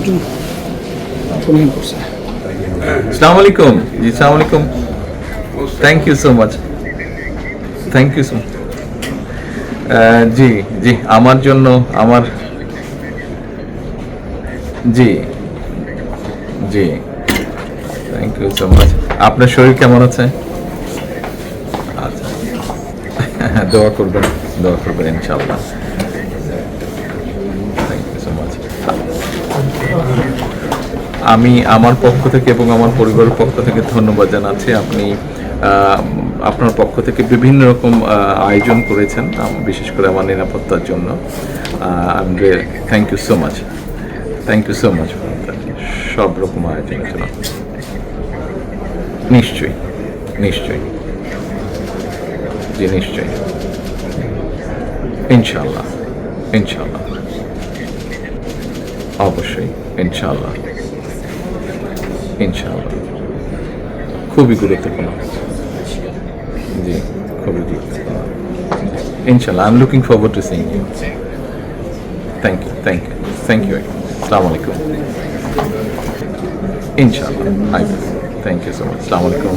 আসসালামু আলাইকুম। জি আসসালামু আলাইকুম। Thank you so much, thank you so much. জি জি, আমার জন্য আমার জি জি, থ্যাংক ইউ সো মাচ। আপনার শরীর কেমন আছে? আচ্ছা, দোয়া করবেন, দোয়া করবেন ইনশাআল্লাহ। Thank you so much. আমি আমার পক্ষ থেকে এবং আমার পরিবারের পক্ষ থেকে ধন্যবাদ জানাচ্ছি। আপনি আপনার পক্ষ থেকে বিভিন্ন রকম আয়োজন করেছেন, বিশেষ করে আমার নিরাপত্তার জন্য। Thank you so much, thank you so much সব রকম আয়োজনের জন্য। নিশ্চয়ই, নিশ্চয়ই, জি নিশ্চয়ই, ইনশাআল্লাহ, ইনশাআল্লাহ, অবশ্যই, ইনশাআল্লাহ, ইনশাআল্লাহ। খুবই গুরুত্বপূর্ণ, জি খুবই গুরুত্বপূর্ণ। ইনশাআল্লাহ, I am looking forward to seeing you. Thank you, thank you, thank you. আসসালামু আলাইকুম। ইনশাআল্লাহ, I will. Thank you so much. আসসালামু আলাইকুম।